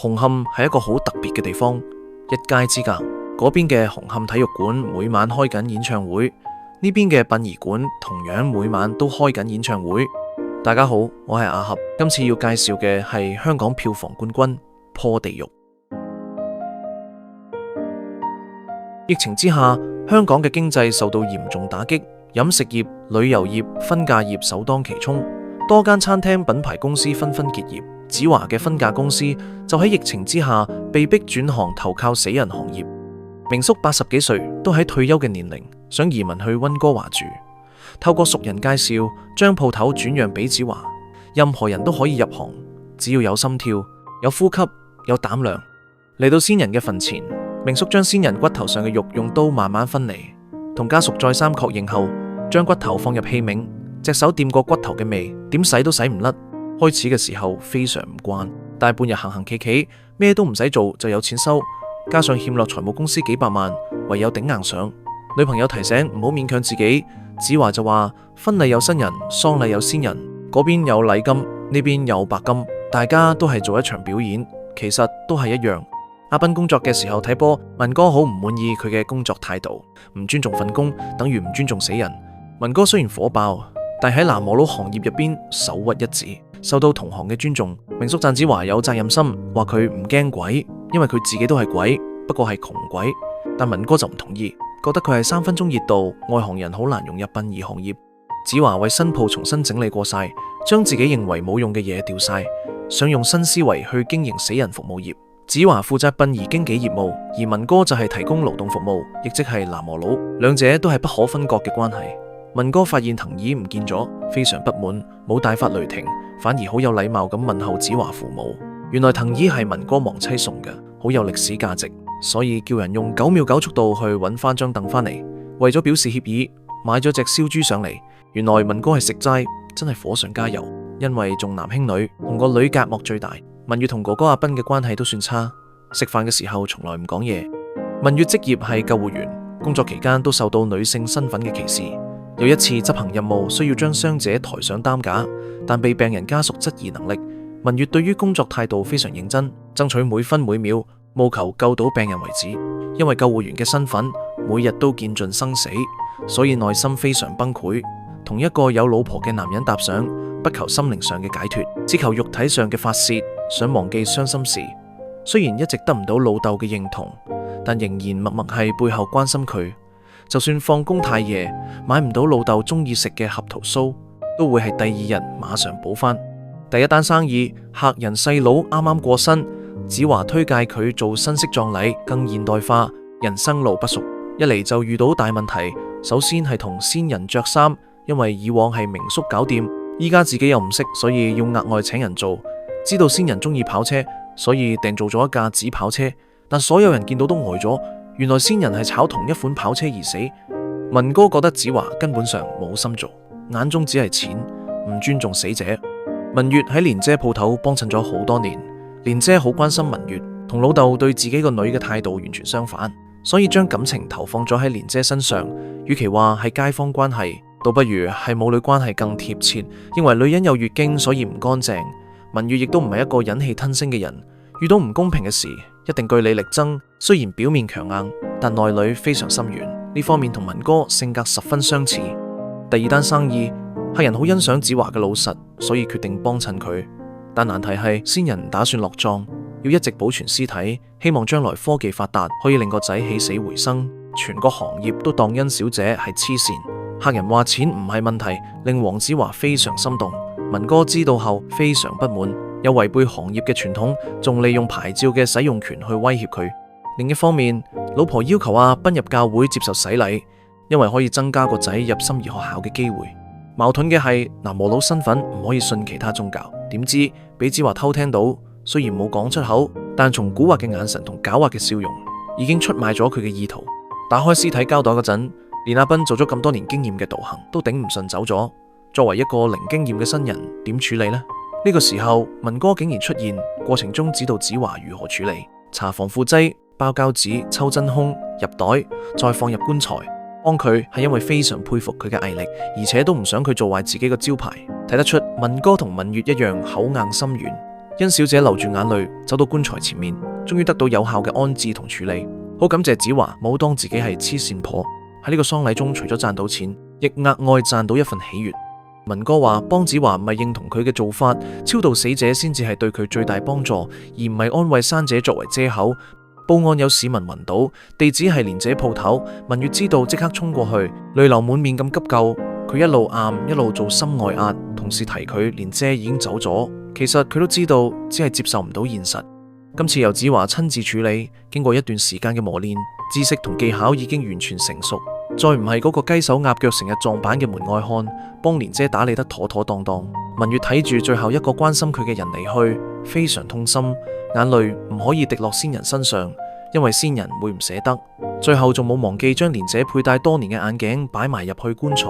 紅磡係一個好特別嘅地方，一街之隔，嗰邊嘅紅磡體育館每晚開緊演唱會，呢邊嘅殯儀館同樣每晚都開緊演唱會。大家好，我係阿合，今次要介紹嘅係香港票房冠軍《破地獄》。疫情之下，香港嘅經濟受到嚴重打擊，飲食業、旅遊業、婚嫁業首當其衝，多間餐廳品牌公司紛紛結業。子華嘅婚嫁公司就喺疫情之下被逼轉行投靠死人行業。明叔80幾歲，都喺退休嘅年齡，想移民去溫哥華住。透過熟人介紹，將鋪頭轉讓俾子華。任何人都可以入行，只要有心跳、有呼吸、有膽量。嚟到先人嘅墳前，明叔將先人骨頭上嘅肉用刀慢慢分離，同家屬再三確認後，將骨頭放入器皿，隻手掂過骨頭嘅味，點洗都洗唔甩。開始嘅時候非常唔慣，大半日行行企企，咩都唔使做就有錢收，加上欠落財務公司幾百萬，唯有頂硬上。女朋友提醒唔好勉強自己，子華就話婚禮有新人，喪禮有先人，嗰邊有禮金，呢邊有白金，大家都係做一場表演，其實都係一樣。阿斌工作嘅時候睇波，文哥好唔滿意佢嘅工作態度，唔尊重份工，等於唔尊重死人。文哥雖然火爆，但喺南無佬行業入邊首屈一指，受到同行嘅尊重。明叔讚子華有責任心，話佢唔驚鬼，因為佢自己都係鬼，不過係窮鬼。但文哥就唔同意，覺得佢係3分鐘熱度，外行人好難融入殯儀行業。子華為新抱重新整理過晒，將自己認為冇用嘅嘢掉晒，想用新思維去經營死人服務業。子華負責殯儀經紀業務，而文哥就係提供勞動服務，亦即係南無佬，兩者都係不可分割嘅關係。文哥發現藤椅唔見咗，非常不滿，冇大發雷霆，反而好有禮貌咁問候子華父母。原來藤椅係文哥亡妻送嘅，好有歷史價值，所以叫人用9秒9速度去揾翻張凳翻嚟。為咗表示歉意，買咗隻燒豬上嚟。原來文哥係食齋，真係火上加油。因為重男輕女，同個女隔膜最大。文月同哥哥阿斌嘅關係都算差，食飯嘅時候從來唔講嘢。文月職業係救護員，工作期間都受到女性身份嘅歧視。有一次執行任務需要將傷者抬上擔架，但被病人家屬質疑能力。文月對於工作態度非常認真，爭取每分每秒，務求救到病人為止。因為救護員嘅身份，每日都見盡生死，所以內心非常崩潰。同一個有老婆嘅男人搭上，不求心靈上嘅解脫，只求肉體上嘅發洩，想忘記傷心事。雖然一直得唔到老豆嘅認同，但仍然默默喺背後關心佢。就算放工太夜，買唔到老豆中意食嘅合桃酥，都會係第二日馬上補翻。第一單生意，客人細佬啱啱過身，子華推介佢做新式葬禮，更現代化。人生路不熟，一嚟就遇到大問題。首先係同先人着衫，因為以往係明叔搞掂，依家自己又唔識，所以要額外請人做。知道先人中意跑車，所以訂做咗一架紙跑車，但所有人見到都呆咗。原來先人係炒同一款跑車而死。文哥覺得子華根本上冇心做，眼中只係錢，唔尊重死者。文月喺蓮姐鋪頭幫襯咗好多年，蓮姐好關心文月，同老豆對自己個女嘅態度完全相反，所以將感情投放咗喺蓮姐身上。與其話係街坊關係，倒不如係母女關係更貼切。認為女人有月經所以唔乾淨。文月亦都唔係一個忍氣吞聲嘅人，遇到唔公平嘅事一定據理力爭，雖然表面強硬，但內裏非常心軟。呢方面同文哥性格十分相似。第二單生意，客人好欣賞子華嘅老實，所以決定幫襯佢。但難題係先人唔打算落葬，要一直保存屍體，希望將來科技發達可以令個仔起死回生。全個行業都當殷小姐係黐線。客人話錢唔係問題，令黃子華非常心動。文哥知道後非常不滿，有違背行業嘅傳統，仲利用牌照嘅使用權去威脅佢。另一方面，老婆要求阿斌入教會接受洗禮，因為可以增加個仔入心儀學校嘅機會。矛盾嘅係南無佬身份唔可以信其他宗教，點知俾子華偷聽到，雖然冇講出口，但從蠱惑嘅眼神同狡猾嘅笑容，已經出賣咗佢嘅意圖。打開屍體膠袋嗰陣，連阿斌做咗咁多年經驗嘅道行都頂唔順走咗。作為一個零經驗嘅新人，點處理呢？呢個時候，文哥竟然出現，過程中指導子華如何處理，搽防腐劑、包膠紙、抽真空、入袋，再放入棺材。幫佢係因為非常佩服佢嘅毅力，而且都唔想佢做壞自己嘅招牌。睇得出文哥同文月一樣口硬心軟，甄小姐流住眼淚走到棺材前面，終於得到有效嘅安置同處理。好感謝子華冇當自己係黐線婆。喺呢個喪禮中，除咗賺到錢，亦額外賺到一份喜悅。文哥話幫子華唔係認同佢嘅做法，超度死者先至係對佢最大幫助，而唔係安慰生者作為遮口。報案有市民暈倒，地址係蓮姐鋪頭，文月知道即刻衝過去，淚流滿面咁急救。佢一路喊一路做心外壓，同事提佢蓮姐已經走咗。其實佢都知道，只係接受唔到現實。今次由子華親自處理，經過一段時間嘅磨練，知識同技巧已經完全成熟，再唔係嗰個雞手鴨腳成日撞板嘅門外漢，幫蓮姐打理得妥妥當當。文月睇住最後一個關心佢嘅人離去，非常痛心，眼淚唔可以滴落先人身上，因為先人會唔捨得。最後仲冇忘記將蓮姐佩戴多年嘅眼鏡擺埋入去棺材。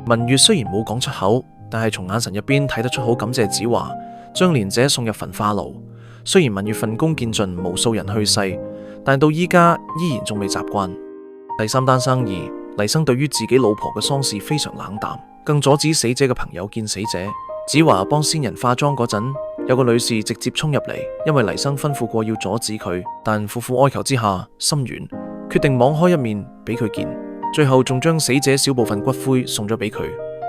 文月雖然冇講出口，但係從眼神入邊睇得出好感謝子華將蓮姐送入焚化爐。雖然文月份工見盡，無數人去世，但到依家依然仲未習慣。第三單生意，黎生對於自己老婆嘅喪事非常冷淡，更阻止死者嘅朋友見死者。子華幫先人化妝嗰陣，有個女士直接衝入嚟，因為黎生吩咐過要阻止佢，但苦苦哀求之下心軟，決定網開一面俾佢見。最後仲將死者小部分骨灰送咗俾佢。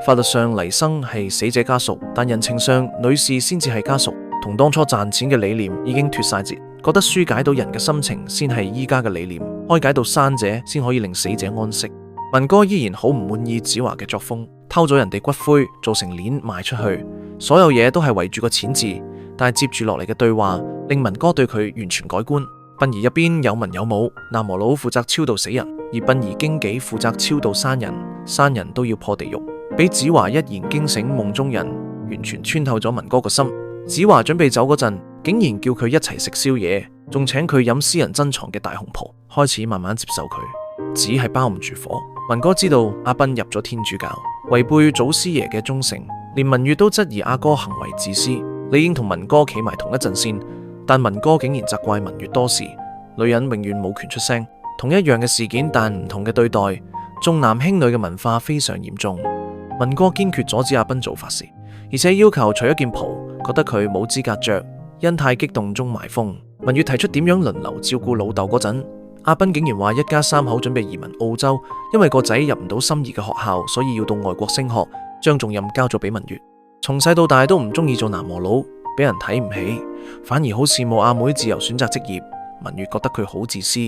法律上黎生係死者家屬，但人情上女士先至係家屬，同當初賺錢嘅理念已經脫晒節，覺得紓解到人嘅心情先係依家嘅理念，開解到生者先可以令死者安息。文哥依然好唔滿意子華嘅作風，偷咗人哋骨灰做成鏈賣出去，所有嘢都係圍住個錢字。但係接住落嚟嘅對話令文哥對佢完全改觀。殯儀入邊有文有武，南無佬負責超度死人，而殯儀經紀負責超度生人，生人都要破地獄。俾子華一言驚醒夢中人，完全穿透咗文哥個心。子華準備走嗰陣，竟然叫佢一齊食宵夜，仲請佢飲私人珍藏嘅大紅袍，開始慢慢接受佢。紙係包唔住火。文哥知道阿斌入咗天主教，違背祖師爺嘅忠誠，連文月都質疑阿哥行為自私，理應同文哥企埋同一陣線。但文哥竟然責怪文月多事，女人永遠冇權出聲。同一樣嘅事件，但唔同嘅對待，重男輕女嘅文化非常嚴重。文哥堅決阻止阿斌做法事，而且要求除咗件袍，覺得佢冇資格着，因太激動中埋風。文月提出點樣輪流照顧老豆嗰陣，阿斌竟然話一家三口準備移民澳洲，因為個仔入唔到心儀嘅學校，所以要到外國升學，將重任交咗俾文月。從細到大都唔中意做南和佬，俾人睇唔起，反而好羨慕阿妹自由選擇職業。文月覺得佢好自私，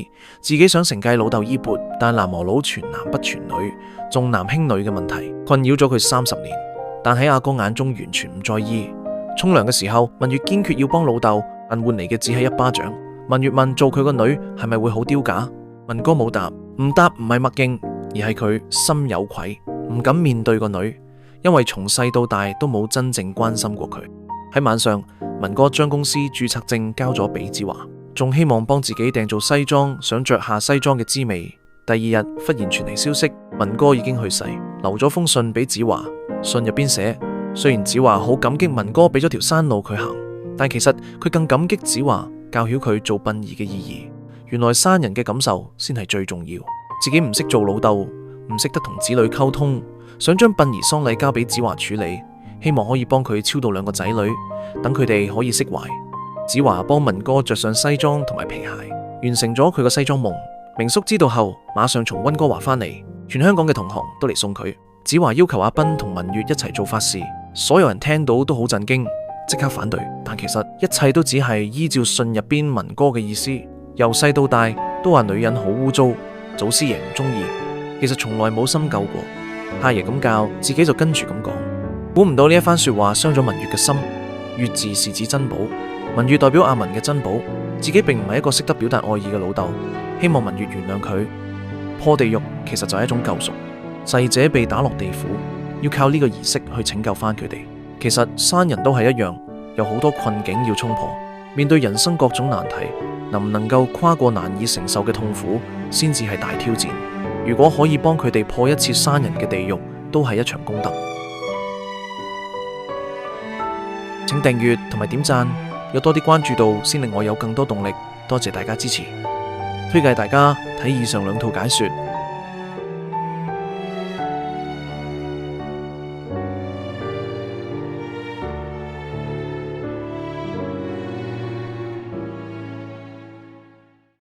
自己想承繼老豆衣缽，但南和佬全男不全女，重男輕女嘅問題困擾咗佢30年。但喺阿哥眼中完全唔在意。沖涼嘅時候，文月堅決要幫老豆，但換嚟嘅只係一巴掌。文月問做佢個女係咪會好丟架？文哥冇答，唔答唔係默認，而係佢心有愧，唔敢面對個女，因為從細到大都冇真正關心過佢。喺晚上，文哥將公司註冊證交咗俾子華，仲希望幫自己訂做西裝，想着下西裝嘅滋味。第二日忽然傳嚟消息，文哥已經去世，留咗封信俾子華。信入邊寫，雖然子華好感激文哥俾咗條山路佢行，但其實佢更感激子華教曉佢做殯儀嘅意義。原來生人嘅感受先係最重要。自己唔識做老豆，唔識得同子女溝通，想將殯儀喪禮交俾子華處理，希望可以幫佢超度2個仔女，等佢哋可以釋懷。子華幫文哥着上西裝同埋皮鞋，完成咗佢個西裝夢。明叔知道後，馬上從溫哥華返嚟，全香港嘅同行都嚟送佢。子華要求阿斌同文月一齊做法事，所有人聽到都好震驚，即刻反對。但其實一切都只係依照信入邊文哥嘅意思。由細到大都話女人好污糟，祖師爺唔中意，其實從來冇深究過。阿爺咁教，自己就跟住咁講。估唔到呢一番說話傷咗文月嘅心。月字是指珍寶，文月代表阿文嘅珍寶，自己並唔係一個識得表達愛意嘅老豆，希望文月原諒佢。破地獄其實就係一種救贖。逝者被打落地府，要靠呢個儀式去拯救翻佢哋。其實生人都係一樣，有好多困境要衝破。面對人生各種難題，能唔能夠跨過難以承受嘅痛苦，先至係大挑戰。如果可以幫佢哋破一次生人嘅地獄，都係一場功德。請訂閱同埋點讚，有多啲關注度，先令我有更多動力。多謝大家支持。推介大家睇以上2套解說。